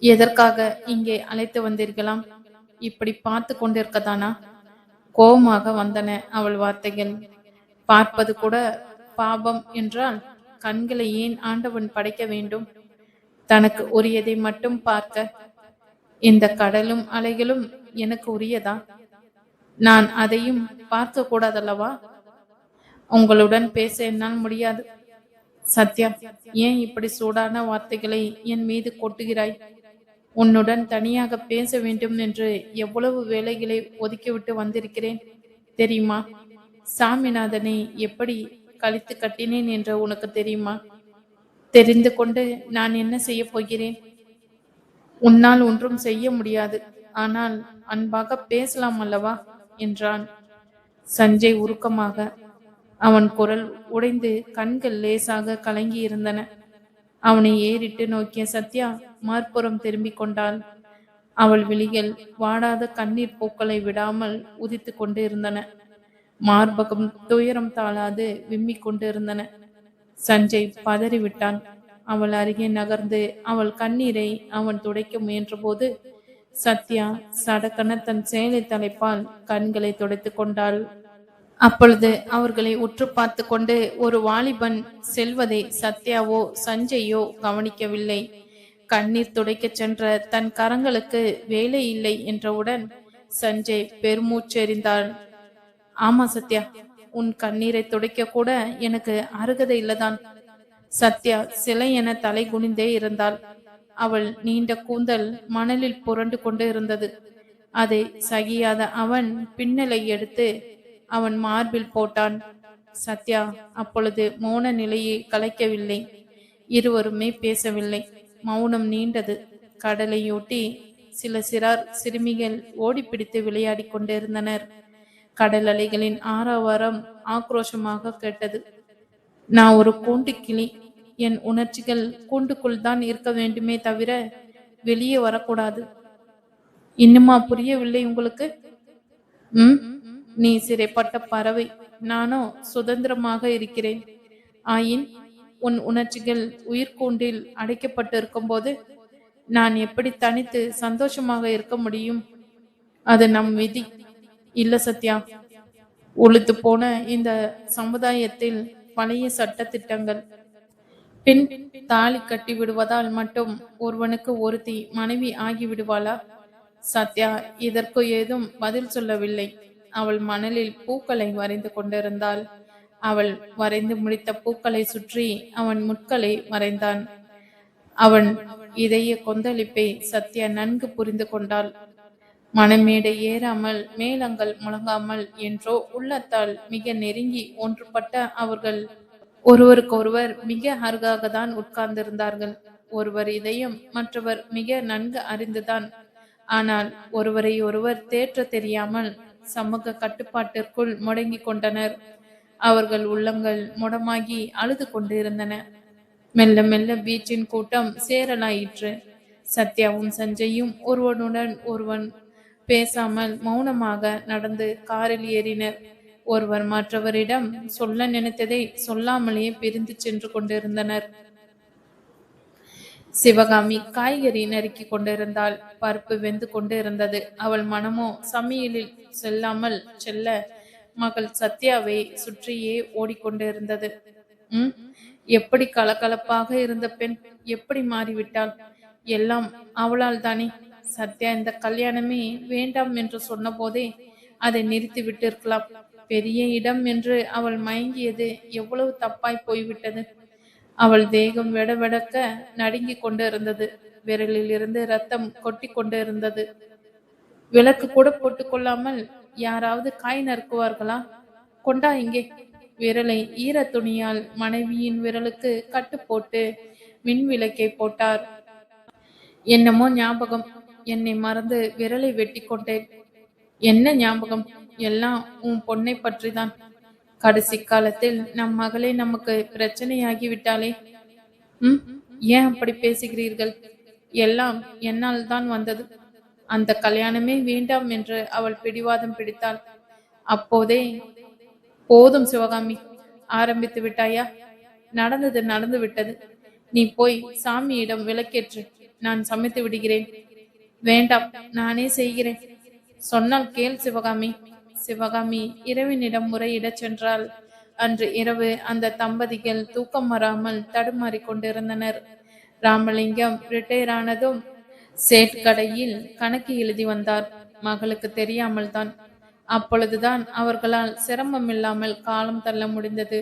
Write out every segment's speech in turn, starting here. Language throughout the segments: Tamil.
எதற்காக இங்கே அழைத்து வந்தீர்களாம்? இப்படி பார்த்து கொண்டிருக்கதானா? கோபமாக வந்தன அவள் வார்த்தைகள். பார்ப்பது கூட பாபம் என்றால் கண்களை ஏன் ஆண்டவன் படைக்க வேண்டும்? தனக்கு உரியதை மட்டும் பார்க்க. இந்த கடலும் அலைகளும் எனக்கு உரியதா? நான் அதையும் பார்க்க கூடாதல்லவா? உங்களுடன் பேச என்னால் முடியாது. சத்யா, ஏன் இப்படி சூடான வார்த்தைகளை என் மீது கொட்டுகிறாய்? உன்னுடன் தனியாக பேச வேண்டும் என்று எவ்வளவு வேலைகளை ஒதுக்கிவிட்டு வந்திருக்கிறேன் தெரியுமா? சாமிநாதனை எப்படி கழித்து கட்டினேன் என்று உனக்கு தெரியுமா? தெரிந்து கொண்டு நான் என்ன செய்ய போகிறேன்? உன்னால் ஒன்றும் செய்ய முடியாது. ஆனால் அன்பாக பேசலாம் அல்லவா என்றான் சஞ்சய் உருக்கமாக. அவன் குரல் உடைந்து கண்கள் லேசாக கலங்கி இருந்தன. அவனை ஏறிட்டு நோக்கிய சத்யா மறுபுறம் திரும்பிக் கொண்டாள். அவள் விழிகள் வாடாத கண்ணீர் பூக்களை விடாமல் உதித்து கொண்டு இருந்தன. மார்பகம் துயரம் தாழாது விம்மிக் கொண்டு இருந்தன. சஞ்சய் பதறிவிட்டான். அவள் அருகே நகர்ந்து அவள் கண்ணீரை அவன் துடைக்க முயன்ற போது சத்யா சடக்கன தன் சேலை தலைப்பால் கண்களை துடைத்து கொண்டாள். அப்பொழுது அவர்களை உற்று பார்த்து கொண்டு ஒரு வாலிபன் செல்வதை சத்யாவோ சஞ்சயோ கவனிக்கவில்லை. கண்ணீர் துடைக்கச் சென்ற தன் கரங்களுக்கு வேலை இல்லை என்றவுடன் சஞ்சய் பெருமூச்செறிந்தான். ஆமா சத்யா, உன் கண்ணீரை துடைக்க கூட எனக்கு அருகதை இல்லதான். சத்யா சிலை என தலை குனிந்தே இருந்தாள். அவள் நீண்ட கூந்தல் மணலில் புரண்டு கொண்டு இருந்தது. அதை சகியாத அவன் பின்னலை எடுத்து அவன் மார்பில் போட்டான். சத்யா அப்பொழுது மௌன நிலையை கலைக்கவில்லை. இருவருமே பேசவில்லை. மௌனம் நீண்டது. கடலையொட்டி சில சிறுமிகள் ஓடிப்பிடித்து விளையாடி கொண்டிருந்தனர். கடல் அலைகளின் ஆரவாரம் ஆக்ரோஷமாக கேட்டது. நான் ஒரு கூண்டு கிளி. என் உணர்ச்சிகள் கூண்டுக்குள் தான் இருக்க வேண்டுமே தவிர வெளியே வரக்கூடாது. இன்னுமா புரியவில்லை உங்களுக்கு? நீ சிறைப்பட்ட பறவை, நானோ சுதந்திரமாக இருக்கிறேன். ஆயின் உன் உணர்ச்சிகள் உயிர்கூண்டில் அடைக்கப்பட்டு இருக்கும் போது நான் எப்படி தனித்து சந்தோஷமாக இருக்க முடியும்? அது நம் விதி இல்ல சத்யா. உளுத்து போன இந்த சமுதாயத்தில் பழைய சட்ட திட்டங்கள். பின் தாலி கட்டி விடுவதால் மட்டும் ஒருவனுக்கு ஒருத்தி மனைவி ஆகிவிடுவாளா? சத்யா இதற்கு ஏதும் பதில் சொல்லவில்லை. அவள் மணலில் பூக்களை வரைந்து கொண்டிருந்தாள். அவள் வரைந்து முடித்த பூக்களை சுற்றி அவன் முட்களை வரைந்தான். அவன் இதய கொந்தளிப்பை சத்யா நன்கு புரிந்து கொண்டாள். மணமேடை ஏறாமல் மேளங்கள் முழங்காமல் என்றோ உள்ளத்தால் மிக நெருங்கி ஒன்றுபட்ட அவர்கள் ஒருவருக்கொருவர் மிக அருகாக தான் உட்கார்ந்திருந்தார்கள். ஒருவர் இதயம் மற்றவர் மிக நன்கு அறிந்துதான். ஆனால் ஒருவரை ஒருவர் தேற்ற தெரியாமல் சமூக கட்டுப்பாட்டிற்குள் முடங்கி கொண்டனர். அவர்கள் உள்ளங்கள் முடமாகி அழுது கொண்டிருந்தன. மெல்ல மெல்ல பீச்சின் கூட்டம் சேரலாயிற்று. சத்யாவும் சஞ்சயும் ஒருவனுடன் ஒருவன் பேசாமல் மௌனமாக நடந்து காரில் ஏறினர். ஒருவர் மற்றவரிடம் சொல்ல நினைத்ததை சொல்லாமலே பிரிந்து சென்று கொண்டிருந்தனர். சிவகாமி காய்கறி நறுக்கி கொண்டிருந்தாள். பருப்பு வெந்து கொண்டு இருந்தது. அவள் மனமோ சமையலில் செல்லாமல் செல்ல மகள் சத்யாவை சுற்றியே ஓடிக்கொண்டிருந்தது. எப்படி கலகலப்பாக இருந்த பெண் எப்படி மாறிவிட்டாள்? எல்லாம் அவளால் தானே. சத்யா இந்த கல்யாணமே வேண்டாம் என்று சொன்ன போதே அதை நிறுத்தி விட்டிருக்கலாம். பெரிய இடம் என்று அவள் மயங்கியது எவ்வளவு தப்பாய் போய்விட்டது. அவள் தேகம் வெடவெடக்க நடுங்கிக் கொண்டு இருந்தது. விரலில் இருந்து ரத்தம் கொட்டி கொண்டு இருந்தது. விளக்கு கூட போட்டுக் கொள்ளாமல் யாராவது காய் நறுக்குவார்களா? கொண்டா இங்கே. விரலை ஈர துணியால் மனைவியின் விரலுக்கு கட்டு போட்டு மின் விளக்கை போட்டார். என்னமோ ஞாபகம். என்னை மறந்து விரலை வெட்டி கொண்டேன். என்ன ஞாபகம்? எல்லாம் உன் பொண்ணை பற்றிதான். கடைசி காலத்தில் நம் மகளே நமக்கு பிரச்சனையாகி விட்டாளே. ஏன் அப்படி பேசுகிறீர்கள்? எல்லாம் என்னால் தான் வந்தது. அந்த கல்யாணமே வேண்டாம் என்று அவள் பிடிவாதம் பிடித்தாள். அப்போதே போதும் சிவகாமி, ஆரம்பித்து விட்டாயா? நடந்தது நடந்து விட்டது. நீ போய் சாமியிடம் விளக்கேற்று. நான் சமைத்து விடுகிறேன். வேண்டாம், நானே செய்கிறேன். சொன்னால் கேள் சிவகாமி. சிவகாமி இரவினிடம் முறையிடச் சென்றாள். அன்று இரவு அந்த தம்பதிகள் தூக்கம் வராமல் தடுமாறிக் கொண்டிருந்தனர். ராமலிங்கம் ரிட்டையர் ஆனதும் சேட் கடையில் கணக்கு எழுதி வந்தார். மகளுக்கு தெரியாமல் தான். அப்பொழுதுதான் அவர்களால் சிரமம் இல்லாமல் காலம் தள்ள முடிந்தது.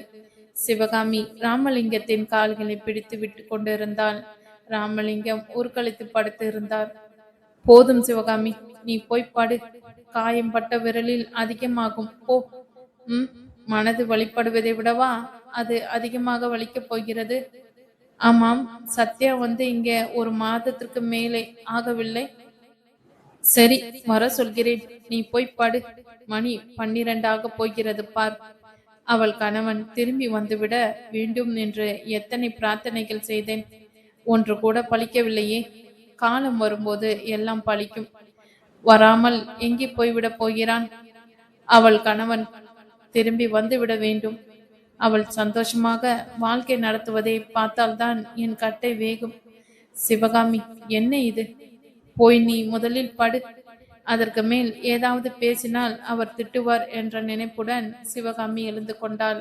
சிவகாமி ராமலிங்கத்தின் கால்களை பிடித்து விட்டு கொண்டிருந்தாள். ராமலிங்கம் ஊர்களித்து படுத்து இருந்தார். போதும் சிவகாமி, நீ போய் படு. காயம் பட்ட விரலில் அதிகமாகும். போ. மனது வழிபடுவதை விடவா அது அதிகமாக வலிக்கப் போகிறது? ஆமாம், சத்யா வந்து இங்க ஒரு மாதத்திற்கு மேலே ஆகவில்லை. சரி, வர சொல்கிறேன். நீ போய் படு. மணி 12 போகிறது பார். அவள் கணவன் திரும்பி வந்துவிட வேண்டும் என்று எத்தனை பிரார்த்தனைகள் செய்தேன். ஒன்று கூட பலிக்கவில்லையே. காலம் வரும்போது எல்லாம் பலிக்கும். வராமல் எங்கே போய்விட போகிறான்? அவள் கணவன் திரும்பி வந்துவிட வேண்டும். அவள் சந்தோஷமாக வாழ்க்கை நடத்துவதை பார்த்தால்தான் என் கட்டை வேகும். சிவகாமி, என்ன இது? போய் நீ முதலில் படு. அதற்கு மேல் ஏதாவது பேசினால் அவர் திட்டுவார் என்ற நினைப்புடன் சிவகாமி எழுந்து கொண்டாள்.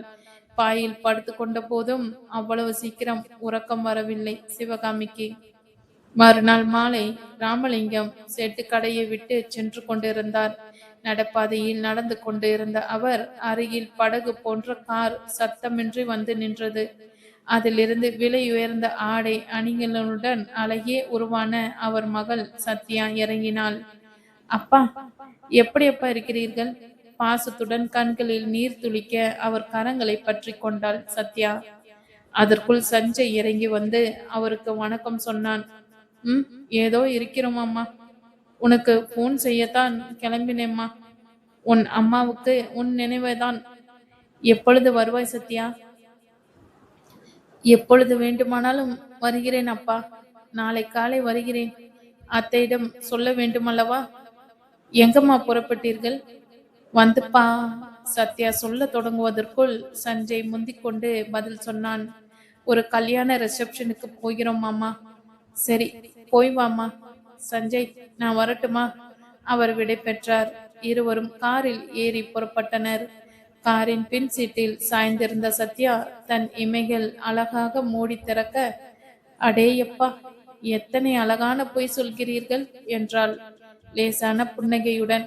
பாயில் படுத்து கொண்ட போதும் அவ்வளவு சீக்கிரம் உறக்கம் வரவில்லை சிவகாமிக்கு. மறுநாள் மாலை ராமலிங்கம் செட்டு கடையை விட்டு சென்று கொண்டிருந்தார். நடப்பாதையில் நடந்து கொண்டு இருந்த அவர் அருகில் படகு போன்ற கார் சத்தமின்றி வந்து நின்றது. அதிலிருந்து விலை உயர்ந்த ஆடை அணிகளுடன் அழகிய உருவான அவர் மகள் சத்யா இறங்கினாள். அப்பா, எப்படி அப்பா இருக்கிறீர்கள்? பாசத்துடன் கண்களில் நீர் துளிக்க அவர் கரங்களை பற்றி கொண்டாள் சத்யா. அதற்குள் சஞ்சய் இறங்கி வந்து அவருக்கு வணக்கம் சொன்னான். ஏதோ இருக்கிறோம் அம்மா. உனக்கு போன் செய்யத்தான் கிளம்பினேம்மா. உன் அம்மாவுக்கு உன் நினைவுதான். எப்பொழுது வருவாய் சத்யா? எப்பொழுது வேண்டுமானாலும் வருகிறேன் அப்பா. நாளை காலை வருகிறேன். அத்தையிடம் சொல்ல வேண்டுமல்லவா? எங்கம்மா புறப்பட்டீர்கள்? வந்துப்பா. சத்யா சொல்ல தொடங்குவதற்குள் சஞ்சய் முந்திக்கொண்டு பதில் சொன்னான். ஒரு கல்யாண ரிசப்ஷனுக்கு போகிறோம் அம்மா. சரி, போய் வாமா. சஞ்சய், நான் வரட்டுமா? அவர் விடை பெற்றார். இருவரும் காரில் ஏறி புறப்பட்டனர். காரின் பின் சீட்டில் சாய்ந்திருந்த சத்யா தன் இமைகள் அழகாக மூடி திறக்க, அடேயப்பா, எத்தனை அழகான பொய் சொல்கிறீர்கள் என்றாள் லேசான புன்னகையுடன்.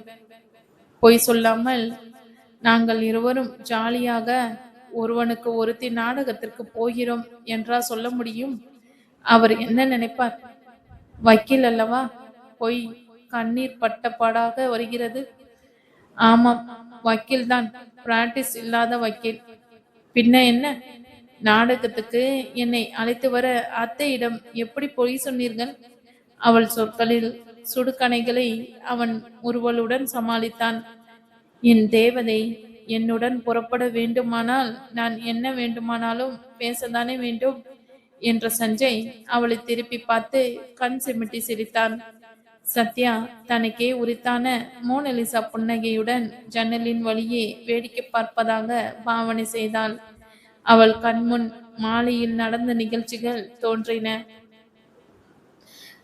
பொய் சொல்லாமல் நாங்கள் இருவரும் ஜாலியாக ஒருவனுக்கு ஒருத்தி நாடகத்திற்கு போகிறோம் என்றா சொல்ல முடியும்? அவர் என்ன நினைப்பார்? வக்கீல் அல்லவா? பொய் கண்ணீர் பட்டப்பாடாக வருகிறது. ஆமாம், வக்கீல் தான். பிராக்டிஸ் இல்லாத வக்கீல். பின்ன என்ன? நாடகத்துக்கு என்னை அழைத்து வர அத்தையிடம் எப்படி பொய் சொன்னீர்கள்? அவள் சொற்களில் சுடுகணைகளை அவன் முறுவலுடன் சமாளித்தான். என் தேவதை, என்னுடன் புறப்பட வேண்டுமானால் நான் என்ன வேண்டுமானாலும் பேசத்தானே வேண்டும் என்ற சஞ்சய் அவளை திருப்பி பார்த்து கண் சிமிட்டி சிரித்தான். சத்யா தனக்கே உரித்தான மோனலிசா புன்னகையுடன் ஜன்னலின் வழியே வேடிக்கை பார்ப்பதாக பாவனை செய்தாள். அவள் கண்முன் மாலையில் நடந்த நிகழ்ச்சிகள் தோன்றின.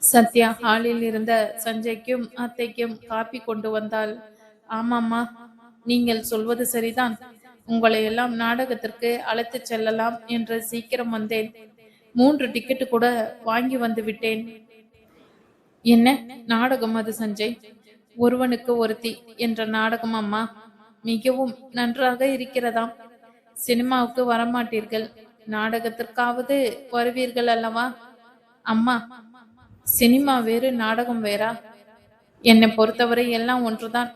சத்யா ஹாலில் இருந்த சஞ்சய்க்கும் அத்தைக்கும் காப்பி கொண்டு வந்தாள். ஆமாம்மா, நீங்கள் சொல்வது சரிதான். உங்களை எல்லாம் நாடகத்திற்கு அழைத்து செல்லலாம் என்று சீக்கிரம் வந்தேன். 3 டிக்கெட்டு கூட வாங்கி வந்து விட்டேன். என்ன நாடகம் அது சஞ்சய்? ஒருவனுக்கு ஒருத்தி என்ற நாடகம் அம்மா. மிகவும் நன்றாக இருக்கிறதாம். சினிமாவுக்கு வரமாட்டீர்கள், நாடகத்திற்காவது வருவீர்கள் அல்லவா? அம்மா, சினிமா வேறு நாடகம் வேறா? என்னை பொறுத்தவரை எல்லாம் ஒன்றுதான்.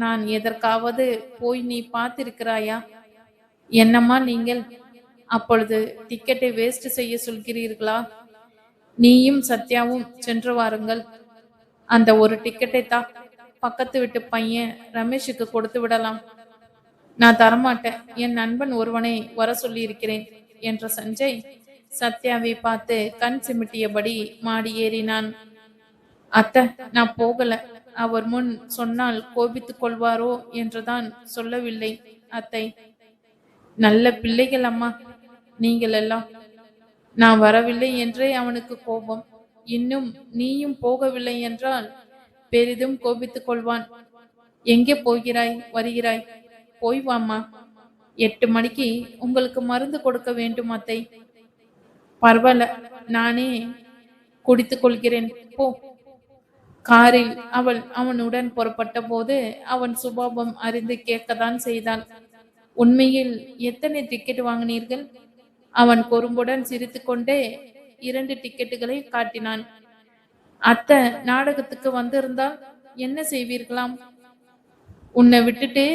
நான் எதற்காவது போய் நீ பார்த்திருக்கிறாயா? என்னம்மா நீங்கள்? அப்பொழுது டிக்கெட்டை வேஸ்ட் செய்ய சொல்கிறீர்களா? நீயும் சத்யாவும் சென்று வாருங்கள். அந்த ஒரு டிக்கெட்டை தான் பக்கத்து வீட்டு பையன் ரமேஷுக்கு கொடுத்து விடலாம். நான் தரமாட்டேன். என் நண்பன் ஒருவனை வர சொல்லி இருக்கிறேன் என்ற சஞ்சய் சத்யாவை பார்த்து கண் சிமிட்டியபடி மாடி ஏறினான். அத்தை, நான் போகல. அவர் முன் சொன்னால் கோபித்துக் கொள்வாரோ என்றுதான் சொல்லவில்லை அத்தை. நல்ல பிள்ளைகள் அம்மா நீங்கள் எல்லாம். நான் வரவில்லை என்றே அவனுக்கு கோபம். இன்னும் நீயும் போகவில்லை என்றால் பெரிதும் கோபித்துக் கொள்வான். எங்கே போகிறாய் வருகிறாய்? போய் வாம்மா. 8 மணிக்கு உங்களுக்கு மருந்து கொடுக்க வேண்டும் அத்தை. பரவாயில்ல, நானே குடித்துக் கொள்கிறேன், போ. காரில் அவள் அவனுடன் புறப்பட்ட போது அவன் சுபாவம் அறிந்து கேட்கத்தான் செய்தான். உண்மையில் எத்தனை டிக்கெட் வாங்கினீர்கள்? அவன் குறும்புடன் சிரித்துக்கொண்டே 2 டிக்கெட்டுகளை காட்டினான். அத்தை நாடகத்துக்கு வந்திருந்தால் என்ன செய்வீர்களாம்? உன்னை விட்டுட்டு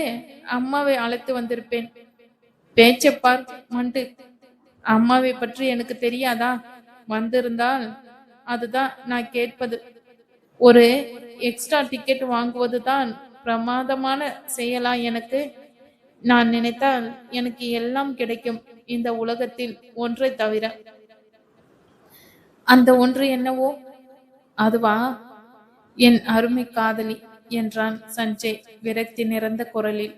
அம்மாவை அழைத்து வந்திருப்பேன். பேச்சப்பார் மண்டு. அம்மாவை பற்றி எனக்கு தெரியாதா? வந்திருந்தால் அதுதான் நான் கேட்பது. ஒரு எக்ஸ்ட்ரா டிக்கெட் வாங்குவது தான் பிரமாதமான செயலா எனக்கு? நான் நினைத்தால் எனக்கு எல்லாம் கிடைக்கும் இந்த உலகத்தில், ஒன்றை தவிர. அந்த ஒன்று என்னவோ? அதுவா? என் அருமை காதலி என்றான் சஞ்சய் விரக்தி நிறைந்த குரலில்.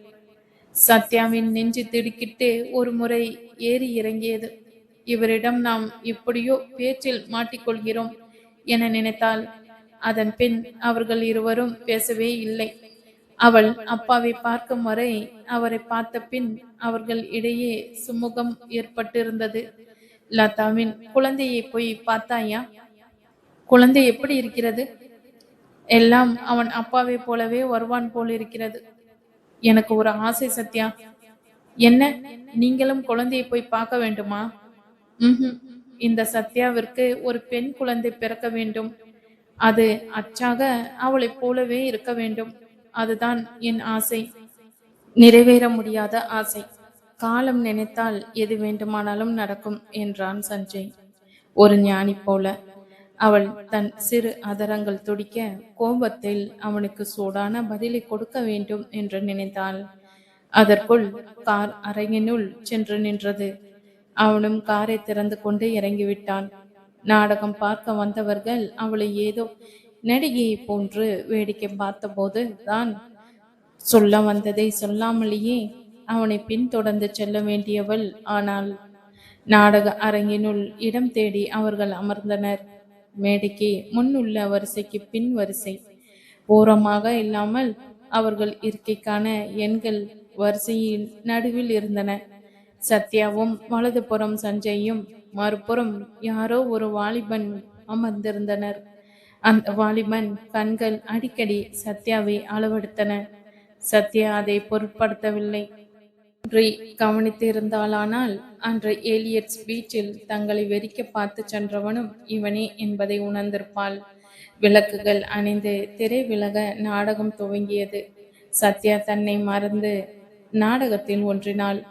சத்யாவின் நெஞ்சு திடுக்கிட்டு ஒரு முறை ஏறி இறங்கியது. இவரிடம் நாம் எப்படியோ பேச்சில் மாட்டிக்கொள்கிறோம் என நினைத்தால். அதன் பின் அவர்கள் இருவரும் பேசவே இல்லை. அவள் அப்பாவை பார்க்கும் வரை அவரை பார்த்த பின் அவர்கள் இடையே சுமூகம் ஏற்பட்டிருந்தது. லதாவின் குழந்தையை போய் பார்த்தாயா? குழந்தை எப்படி இருக்கிறது? எல்லாம் அவன் அப்பாவை போலவே வருவான் போல் இருக்கிறது. எனக்கு ஒரு ஆசை சத்யா. என்ன, நீங்களும் குழந்தையை போய் பார்க்க வேண்டுமா? இந்த சத்யாவிற்கு ஒரு பெண் குழந்தை பிறக்க வேண்டும். அது அச்சாக அவளைப் போலவே இருக்க வேண்டும். அதுதான் என் ஆசை. நிறைவேற முடியாத ஆசை. காலம் நினைத்தால் எது வேண்டுமானாலும் நடக்கும் என்றான் சஞ்சய் ஒரு ஞானி போல. அவள் தன் சிறு அதரங்கள் துடிக்க கோபத்தில் அவனுக்கு சூடான பதிலை கொடுக்க வேண்டும் என்று நினைத்தாள். அதற்குள் கார் அரங்கினுள் சென்று நின்றது. அவனும் காரை திறந்து கொண்டு இறங்கிவிட்டான். நாடகம் பார்க்க வந்தவர்கள் அவளை ஏதோ நடிகையை போன்று வேடிக்கை பார்த்தபோது தான் சொல்ல வந்ததை சொல்லாமலேயே அவனை பின்தொடர்ந்து செல்ல வேண்டியவள் ஆனால். நாடக அரங்கினுள் இடம் தேடி அவர்கள் அமர்ந்தனர். மேடைக்கு முன்னுள்ள வரிசைக்கு பின் வரிசை ஓரமாக இல்லாமல் அவர்கள் இருக்கைக்கான எண்கள் வரிசையின் நடுவில் இருந்தன. சத்யாவும் வலதுபுறம் சஞ்சயும் மறுபுறம் யாரோ ஒரு வாலிபன் அமர்ந்திருந்தனர். அந்த வாலிபன் கண்கள் அடிக்கடி சத்யாவை அளவெடுத்தன. சத்யா அதை பொருட்படுத்தவில்லை. கவனித்து இருந்தாலானால் அன்று ஏலியட்ஸ் பீச்சில் தங்களை வெறிக்க பார்த்து சென்றவனும் இவனே என்பதை உணர்ந்திருப்பாள். விளக்குகள் அணிந்து திரை விலக நாடகம் துவங்கியது. சத்யா தன்னை மறந்து நாடகத்தில் ஒன்றினாள்.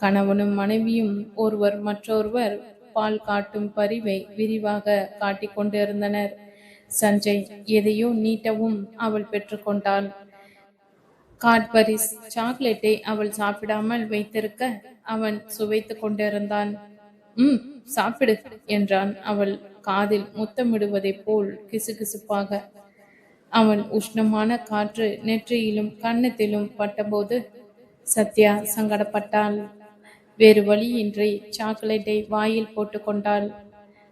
கணவனும் மனைவியும் ஒருவர் மற்றொருவர் பால் காட்டும் பரிவை விரிவாக காட்டிக் கொண்டிருந்தனர். சஞ்சய் எதையோ நீட்டவும் அவள் பெற்றுக்கொண்டாள். காட்பரிஸ் சாக்லேட்டை அவள் சாப்பிடாமல் வைத்திருக்க அவன் சுவைத்து கொண்டிருந்தான். சாப்பிடு என்றான் அவள் காதில் முத்தமிடுவதைப் போல் கிசுகிசுப்பாக. அவன் உஷ்ணமான காற்று நெற்றியிலும் கன்னத்திலும் பட்டபோது சத்யா சங்கடப்பட்டாள். வேறு வழியின்றி சாக்லேட்டை வாயில் போட்டு கொண்டாள்.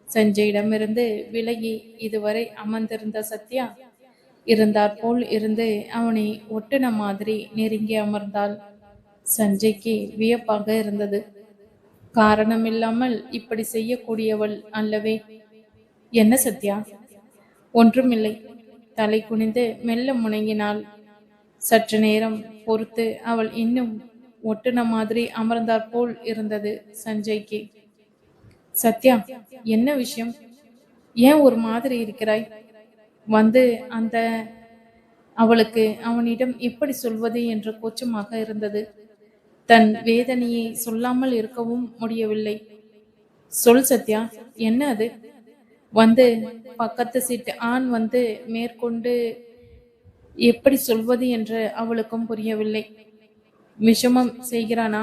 சஞ்சயிடமிருந்து விலகி இதுவரை அமர்ந்திருந்த சத்யா இருந்தாற் போல் இருந்து அவனை ஒட்டின மாதிரி நெருங்கி அமர்ந்தாள். சஞ்சய்க்கு வியப்பாக இருந்தது. காரணமில்லாமல் இப்படி செய்யக்கூடியவள் அல்லவே. என்ன சத்யா? ஒன்றுமில்லை. தலை குனிந்து மெல்ல முணங்கினாள். சற்று நேரம் பொறுத்து அவள் இன்னும் ஒட்டுன மாதிரி அமர்ந்தாற் போல் இருந்தது சஞ்சய்க்கு. சத்யா, என்ன விஷயம்? ஏன் ஒரு மாதிரி இருக்கிறாய்? வந்து அந்த அவளுக்கு அவனிடம் எப்படி சொல்வது என்று கூச்சமாக இருந்தது. தன் வேதனையை சொல்லாமல் இருக்கவும் முடியவில்லை. சொல் சத்யா, என்ன அது? வந்து பக்கத்து சீட்டு ஆண் வந்து மேற்கொண்டு எப்படி சொல்வது என்று அவளுக்கும் புரியவில்லை. விஷமம் செய்கிறானா?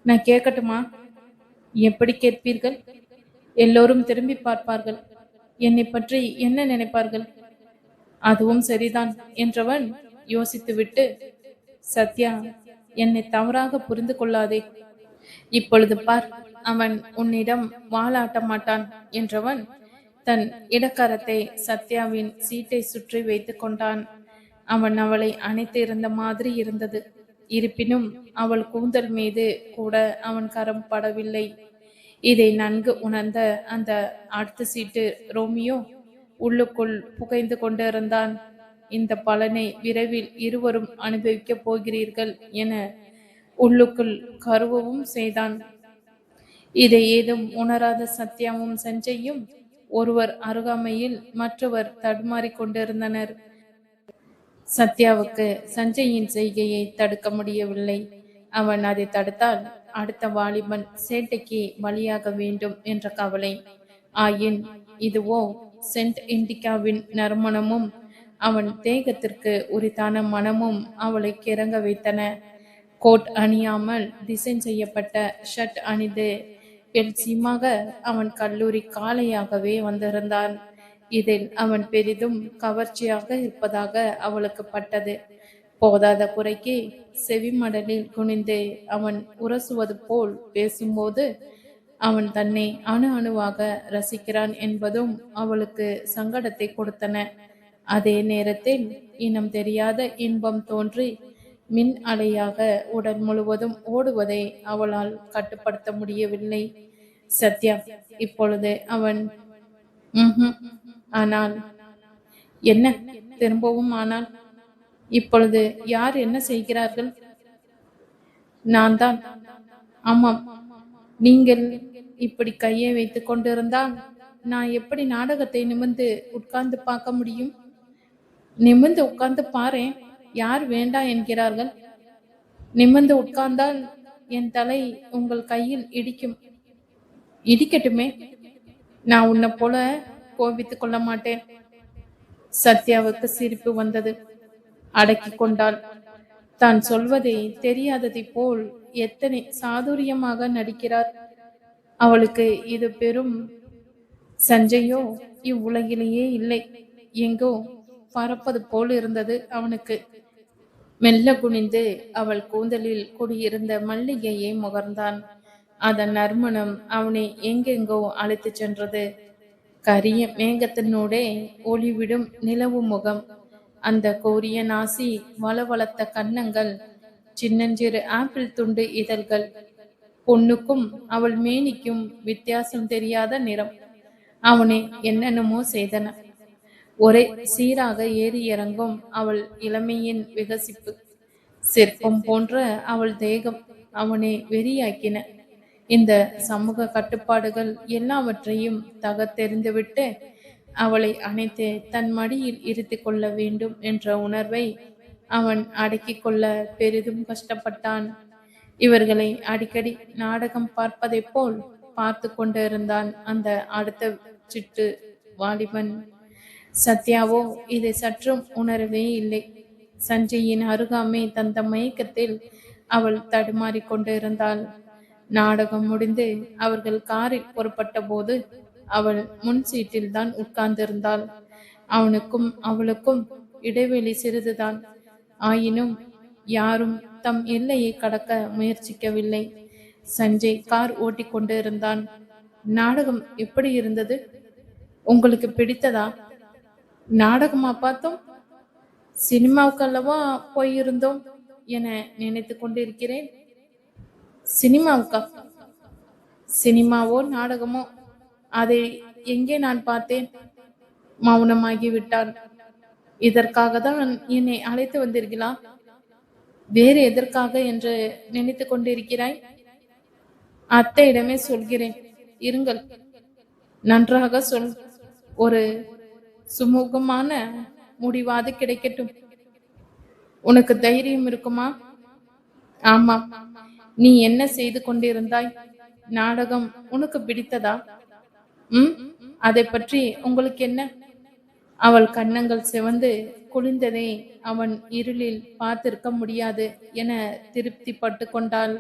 நான் கேட்கட்டுமா? எப்படி கேட்பீர்கள்? எல்லோரும் திரும்பி பார்ப்பார்கள். என்னை பற்றி என்ன நினைப்பார்கள்? அதுவும் சரிதான் என்றவன் யோசித்துவிட்டு, சத்யா, என்னை தவறாக புரிந்து கொள்ளாதே. இப்பொழுது பார், அவன் உன்னிடம் வாலாட்ட மாட்டான் என்றவன் தன் இடக்கரத்தை சத்யாவின் சீட்டை சுற்றி வைத்துக் கொண்டான். அவன் அவளை அணைத்து இருந்த மாதிரி இருந்தது. இருப்பினும் அவள் கூந்தல் மீது கூட அவன் கரம் படவில்லை. இதை நன்கு உணர்ந்த அந்த அடுத்த சீட்டு ரோமியோ உள்ளுக்குள் புகைந்து கொண்டிருந்தான். இந்த பலனை விரைவில் இருவரும் அனுபவிக்கப் போகிறீர்கள் என உள்ளுக்குள் கருவவும் செய்தான். இதை ஏதும் உணராத சத்யாவும் சஞ்சயும் ஒருவர் அருகாமையில் மற்றவர் தடுமாறிக் கொண்டிருந்தனர். சத்யாவுக்கு சஞ்சயின் செய்கையை தடுக்க முடியவில்லை. அவன் அதை தடுத்தால் அடுத்த வாலிபன் சேட்டைக்கு பலியாக வேண்டும் என்ற கவலை. ஆயின் இதுவோ சென்ட் இண்டிகாவின் நறுமணமும் அவன் தேகத்திற்கு உரித்தான மனமும் அவளை கிறங்க வைத்தன. கோட் அணியாமல் டிசைன் செய்யப்பட்ட ஷர்ட் அணிந்து பெல்சியமாக அவன் கல்லூரி காலையாகவே வந்திருந்தான். இதில் அவன் பெரிதும் கவர்ச்சியாக இருப்பதாக அவளுக்கு பட்டது. போதாத குறைக்கு செவிமடலில் குனிந்து அவன் உரசுவது போல் பேசும்போது அவன் தன்னை அணு அணுவாக ரசிக்கிறான் என்பதும் அவளுக்கு சங்கடத்தை கொடுத்தன. அதே நேரத்தில் இனம் தெரியாத இன்பம் தோன்றி மின் அலையாக உடல் முழுவதும் ஓடுவதை அவளால் கட்டுப்படுத்த முடியவில்லை. சத்யா இப்பொழுது அவன் ஆனால் என்ன? திரும்பவும் ஆனால்? இப்பொழுது யார் என்ன செய்கிறார்கள்? நான் தான். ஆமாம், நீங்கள் இப்படி கையை வைத்துக் கொண்டிருந்தால் நான் எப்படி நாடகத்தை நிமிர்ந்து உட்கார்ந்து பார்க்க முடியும்? நிமிர்ந்து உட்கார்ந்து பாரேன். யார் வேண்டாம் என்கிறார்கள்? நிமிர்ந்து உட்கார்ந்தால் என் தலை உங்கள் கையில் இடிக்கும். இடிக்கட்டுமே, நான் உன்னை போல கோபித்துக் கொள்ள மாட்டேன். சத்யாவுக்கு சிரிப்பு வந்தது. அடக்கி கொண்டாள். தான் சொல்வதை தெரியாததை போல் எத்தனை சாதுரியமாக நடிக்கிறார். அவளுக்கு இது பெரும். சஞ்சயோ இவ்வுலகிலேயே இல்லை, எங்கோ பறப்பது போல் இருந்தது அவனுக்கு. மெல்ல குனிந்து அவள் கூந்தலில் குடியிருந்த மல்லிகையை முகர்ந்தான். அதன் நறுமணம் அவனை எங்கெங்கோ அழைத்து சென்றது. கரிய மேகத்தினூடே ஒளிவிடும் நிலவு முகம், அந்த கோரிய நாசி, வளவளத்த கன்னங்கள், சின்னஞ்சிறு ஆப்பிள் துண்டு இதழ்கள், பொண்ணுக்கும் அவள் மேனிக்கும் வித்தியாசம் தெரியாத நிறம் அவனை என்னென்னமோ செய்தன. ஒரே சீராக ஏறி இறங்கும் அவள் இளமையின் விகசிப்பு, சிற்பம் போன்ற அவள் தேகம் அவனை வெறியாக்கின. இந்த சமூக கட்டுப்பாடுகள் எல்லாவற்றையும் தகர்த்தெறிந்துவிட்டு அவளை அணைத்து தன் மடியில் இருத்தி கொள்ள வேண்டும் என்ற உணர்வை அவன் அடக்கிக் கொள்ள பெரிதும் கஷ்டப்பட்டான். இவர்களை அடிக்கடி நாடகம் பார்ப்பதை போல் பார்த்து கொண்டிருந்தான் அந்த அடுத்த சிட்டு வாலிபன். சத்யாவோ இதை சற்றும் உணரவே இல்லை. சஞ்சயின் அருகாமை தந்த மயக்கத்தில் அவள் தடுமாறி கொண்டிருந்தாள். நாடகம் முடிந்து அவர்கள் காரில் புறப்பட்ட போது அவள் முன் சீட்டில் தான் உட்கார்ந்திருந்தாள். அவனுக்கும் அவளுக்கும் இடைவெளி சிறிதுதான். ஆயினும் யாரும் தம் எல்லையை கடக்க முயற்சிக்கவில்லை. சஞ்சய் கார் ஓட்டி கொண்டு இருந்தான். நாடகம் எப்படி இருந்தது? உங்களுக்கு பிடித்ததா? நாடகமா பார்த்தோம்? சினிமாவுக்கு அல்லவா போயிருந்தோம் என நினைத்து கொண்டிருக்கிறேன். சினிமாவுக்கா? சினிமாவோ நாடகமோ அதை எங்கே நான் பார்த்தேன்? மௌனமாகிவிட்டான். இதற்காக தான் என்னை அழைத்து வந்தீர்களா? வேறு எதற்காக என்று நினைத்து கொண்டிருக்கிறாய்? அத்தையிடமே சொல்கிறேன், இருங்கள். நன்றாக சொல். ஒரு சுமூகமான முடிவாது கிடைக்கட்டும். உனக்கு தைரியம் இருக்குமா? ஆமாம். நீ என்ன செய்து கொண்டிருந்தாய்? நாடகம் உனக்கு பிடித்ததா? அதை பற்றி உங்களுக்கு என்ன? அவள் கன்னங்கள் சிவந்து குளிர்ந்ததை அவன் இருளில் பார்த்திருக்க முடியாது என திருப்தி பட்டு கொண்டாள்.